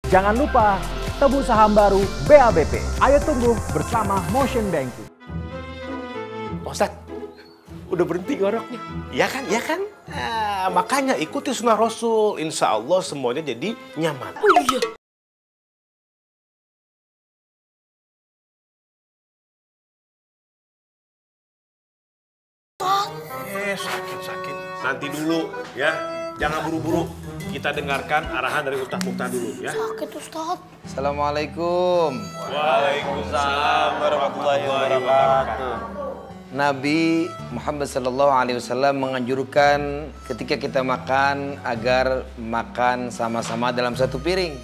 Jangan lupa tebus saham baru BABP. Ayo tumbuh bersama Motion Banking. Ustadz, udah berhenti ngoroknya? Ya kan, ya kan? Makanya ikuti sunnah Rasul. Insya Allah semuanya jadi nyaman. Oh iya. Sakit. Nanti dulu ya. Jangan buru-buru. Kita dengarkan arahan dari Ustadz Mukhtar dulu ya. Sakit Ustadz. Assalamualaikum. Waalaikumsalam warahmatullahi wabarakatuh. Nabi Muhammad SAW menganjurkan ketika kita makan agar makan sama-sama dalam satu piring.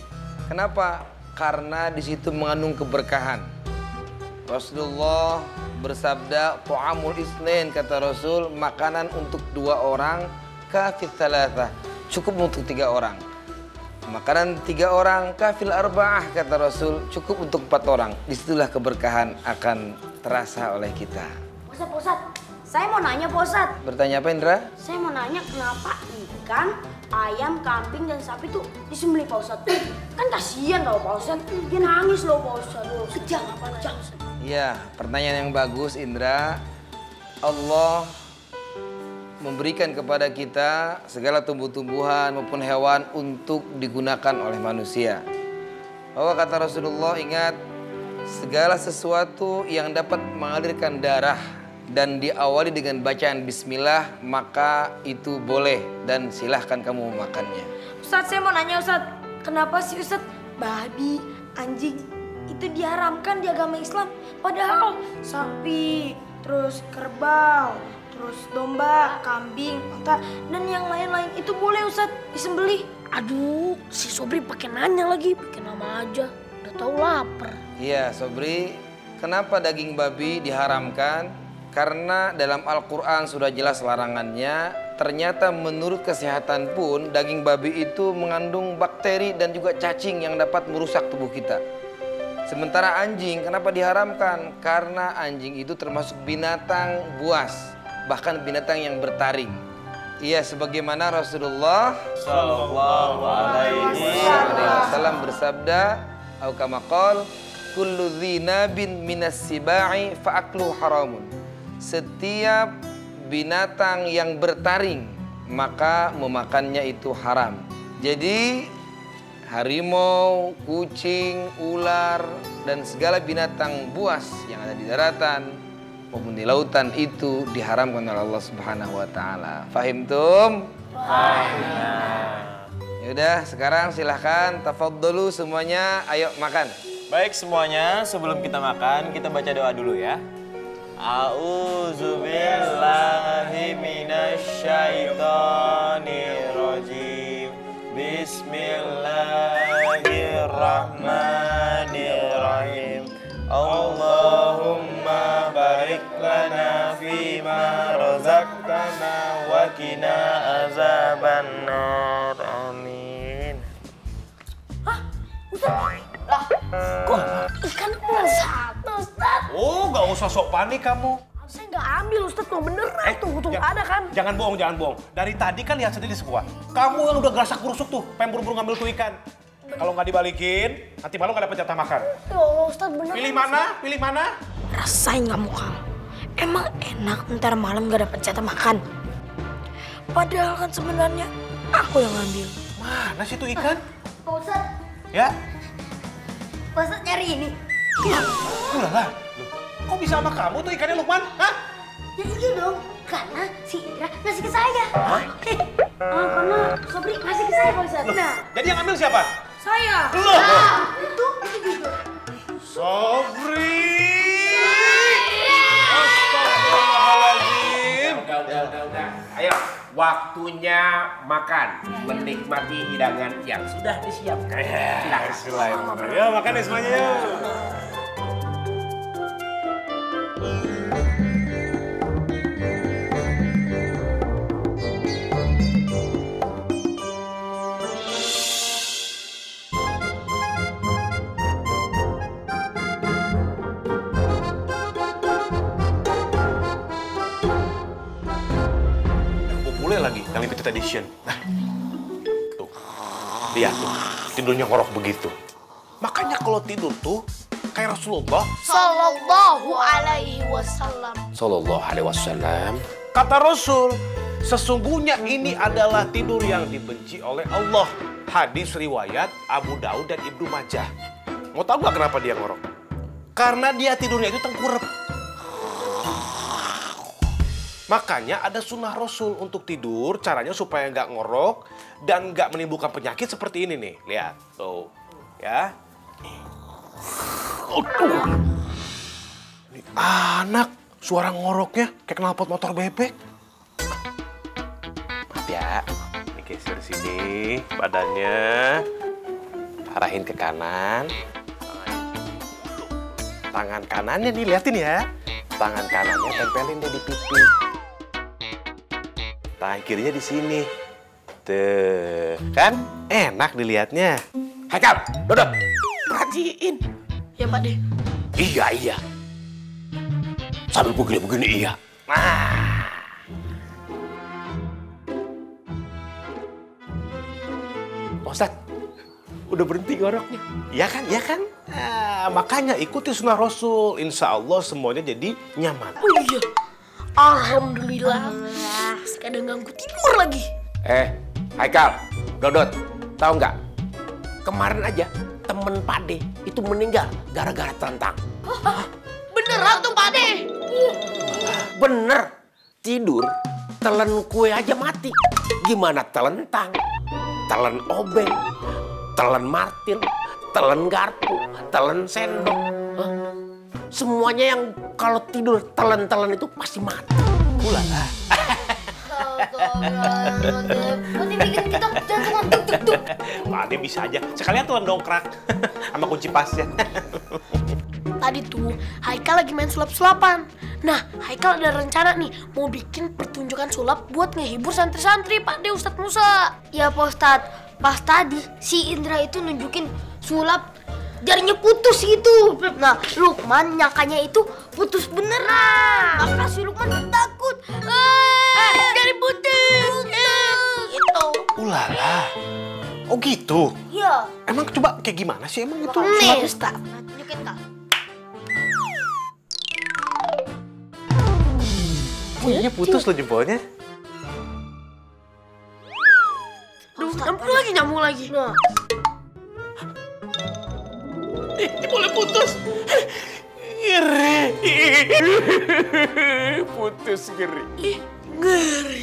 Kenapa? Karena di situ mengandung keberkahan. Rasulullah bersabda, "Ta'amul isnain," kata Rasul, makanan untuk 2 orang, kafil thalathah, cukup untuk 3 orang. Makanan 3 orang, kafil arba'ah, kata Rasul, cukup untuk 4 orang. Disitulah keberkahan akan terasa oleh kita. Ustadz, saya mau nanya Pak Ustadz. Bertanya apa, Indra? Saya mau nanya kenapa ikan, ayam, kambing, dan sapi tuh disembelih Pak Ustadz? Kan kasihan tau Pak Ustadz, dia nangis loh Pak Ustadz. Kejam apa kejam? Iya, pertanyaan yang bagus, Indra. Allah memberikan kepada kita segala tumbuh-tumbuhan maupun hewan untuk digunakan oleh manusia. Bahwa kata Rasulullah, ingat, segala sesuatu yang dapat mengalirkan darah dan diawali dengan bacaan bismillah, maka itu boleh dan silahkan kamu memakannya. Ustadz, saya mau nanya Ustadz, kenapa sih Ustadz babi, anjing itu diharamkan di agama Islam? Padahal sapi, terus kerbau, terus domba, kambing, unta, dan yang lain-lain itu boleh Ustadz disembelih. Aduh, si Sobri pakai nanya lagi, bikin nama aja. Udah tahu lapar. Iya, Sobri, kenapa daging babi diharamkan? Karena dalam Al-Quran sudah jelas larangannya. Ternyata menurut kesehatan pun daging babi itu mengandung bakteri dan juga cacing yang dapat merusak tubuh kita. Sementara anjing kenapa diharamkan? Karena anjing itu termasuk binatang buas, bahkan binatang yang bertaring. Iya, sebagaimana Rasulullah Sallallahu alaihi wasallam bersabda, "Au kama qala, kullu dzinabin minas sibai fa akluhu haramun." Setiap binatang yang bertaring, maka memakannya itu haram. Jadi harimau, kucing, ular, dan segala binatang buas yang ada di daratan maupun di lautan itu diharamkan oleh Allah Subhanahu wa taala. Fahim tum? Fahim. Yaudah, sekarang silahkan tafadhalu semuanya, ayo makan. Baik semuanya, sebelum kita makan, kita baca doa dulu ya. A'udzubillahi minasyaitonirrajim. Bismillahirrahmanirrahim. Allahumma barik lana fima razaqtana wa qina azabannar. Amin. Hah? Ustadz? Lah, kok ikan cuma satu Ustadz? Oh, gak usah sok panik kamu. Saya nggak ambil Ustadz, tuh beneran tuh ada kan? Jangan bohong, jangan bohong. Dari tadi kan lihat sendiri semua. Kamu yang udah gerasak gerusuk tuh, pengen buru-buru ngambil tuh ikan. Kalau nggak dibalikin, nanti malu nggak dapet jatah makan. Ya Allah Ustadz, beneran. Pilih mana? Pilih mana? Rasain kamu kamu. Emang enak ntar malam nggak dapet jatah makan. Padahal kan sebenarnya aku yang ngambil. Mana sih tuh ikan? Pak Ustadz, Ya? Pak Ustadz nyari ini. Ulala. Loh, kok bisa sama kamu tuh ikannya, Lukman? Hah? Ya iya dong, karena si Indra ngasih ke saya. Karena Sobri ngasih ke saya Pak Ustadz. Nah, Jadi yang ambil siapa? saya. Loh. Itu juga. Sobri! Astagfirullahaladzim. Udah. Ayo, waktunya makan. Menikmati hidangan yang sudah disiapkan. Silakan. Ya, makan ya semuanya ya. Boleh lagi yang limited edition. Nah, tuh, lihat tuh. tidurnya ngorok begitu. Makanya kalau tidur tuh kayak Rasulullah Sallallahu alaihi wasallam. Sallallahu alaihi wasallam. Kata Rasul, sesungguhnya ini adalah tidur yang dibenci oleh Allah. Hadis riwayat Abu Daud dan Ibnu Majah. Mau tahu nggak kenapa dia ngorok? Karena dia tidurnya itu tengkurap. Makanya ada sunnah Rasul untuk tidur, caranya supaya nggak ngorok dan nggak menimbulkan penyakit seperti ini nih. Lihat, tuh, ya. Ini anak, suara ngoroknya kayak knalpot motor bebek. Maaf ya, ini geser sini badannya, arahin ke kanan. Tangan kanannya nih, liatin ya. Tangan kanannya tempelin deh di pipi. Tangan kirinya di sini. Tuh, kan enak dilihatnya. Haikal, duduk. Perhatiin. Ya Pak De. Iya. Sambil begini iya. Nah. Ustaz, udah berhenti ngoroknya. Iya kan? Nah, makanya ikuti sunnah Rasul. Insya Allah semuanya jadi nyaman. Oh iya. Alhamdulillah. Kadang ganggu tidur lagi. Haikal, Dodot, tahu nggak? Kemarin aja temen Pak De itu meninggal gara-gara telentang. Beneran tuh Pak De. Bener, tidur telen kue aja mati. Gimana telentang, telen obeng, telen martil, telen garpu, telen sendok. Hah? Semuanya yang kalau tidur telen-telen itu pasti mati. Ulala. Nanti bikin kita jangan tuk. Pak Ade bisa aja. Sekalian tuh dongkrak sama kunci pasnya. Tadi tuh Haikal lagi main sulap-sulapan. Nah, Haikal ada rencana nih mau bikin pertunjukan sulap buat ngehibur santri-santri Pak De Ustadz Musa. Ya Pak Ustadz, pas tadi si Indra itu nunjukin sulap jarinya putus gitu. Nah, Lukman nyangkanya itu putus beneran. Maka si Lukman takut. Jari putus. Gitu. Ulala. Oh gitu? Iya. Emang coba kayak gimana sih emang itu? Nih Ustadz, tunjukin Kak. Bunyinya putus loh jempolnya. Nyambung lagi. Nah. Ini boleh putus. Ngeri. Putus ngeri. Ngeri.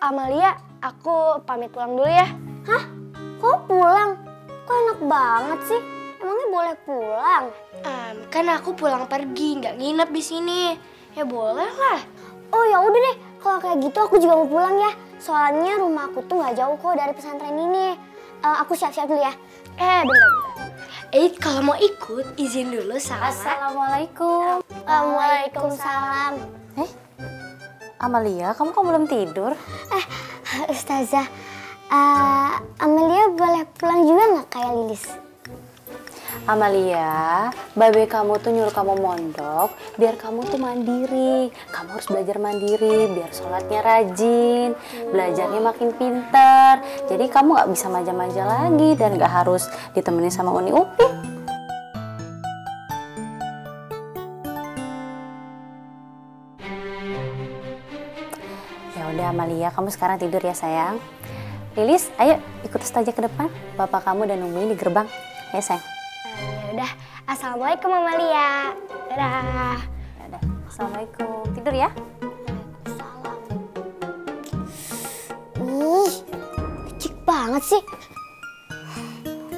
Amalia, aku pamit pulang dulu ya. Hah? Kok pulang? Kok enak banget sih? Emangnya boleh pulang? Kan aku pulang pergi, nggak nginep di sini. Ya boleh lah. Oh ya udah deh, kalau kayak gitu aku juga mau pulang ya. Soalnya rumah aku tuh nggak jauh kok dari pesantren ini. Aku siap-siap dulu ya. Bentar. Kalau mau ikut, izin dulu sama. Assalamualaikum. Waalaikumsalam. Amalia, kamu kok belum tidur? Ustazah, Amalia boleh pulang juga nggak kayak Lilis? Amalia, babe kamu tuh nyuruh kamu mondok biar kamu tuh mandiri. Kamu harus belajar mandiri biar sholatnya rajin, belajarnya makin pintar. Jadi kamu gak bisa manja-manja lagi dan gak harus ditemenin sama Uni Upik. Ya udah Amalia, kamu sekarang tidur ya sayang. Lilis, ayo ikut Ustazah ke depan. Bapak kamu udah nungguin di gerbang. Ya sayang. Udah, assalamualaikum Amalia. Dadah. Yaudah, assalamualaikum. Tidur ya. Salam. Licik banget sih.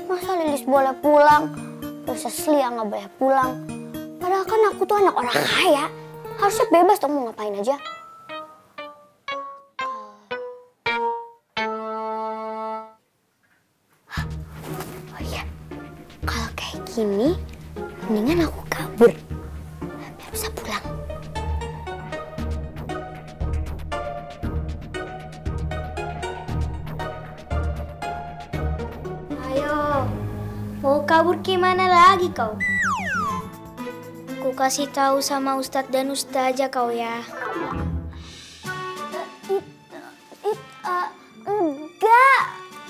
Masa Lilis boleh pulang, Princess Lia nggak boleh pulang. Padahal kan aku tuh anak orang kaya. Harusnya bebas dong mau ngapain aja. Oh iya, kalau kayak gini, mendingan aku kabur. Biar bisa pulang. Ayo, mau kabur gimana lagi kau? Ku kasih tahu sama Ustadz dan Ustazah kau ya.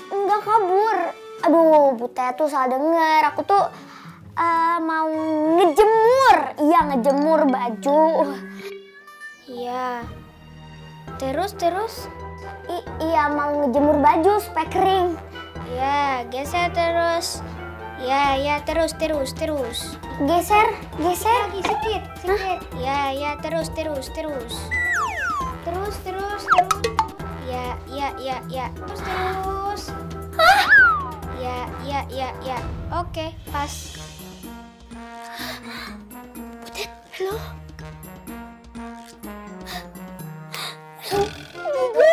Enggak kabur. Aduh, Butet tuh salah denger. Aku tuh mau ngejemur. Iya, ngejemur baju. Iya. Terus? Iya, mau ngejemur baju supaya kering. Ya, geser terus. Ya, terus. Geser. Lagi sedikit. Ya, terus. Terus. Ya. Terus. Ya. Oke, pas. Butet, halo? Ibu?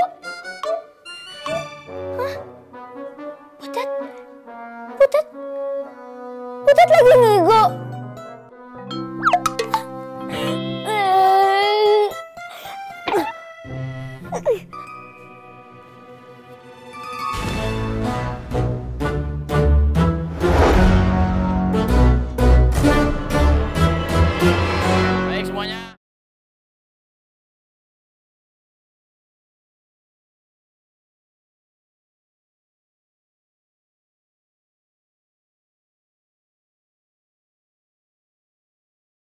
Hah? Butet lagi ngigo.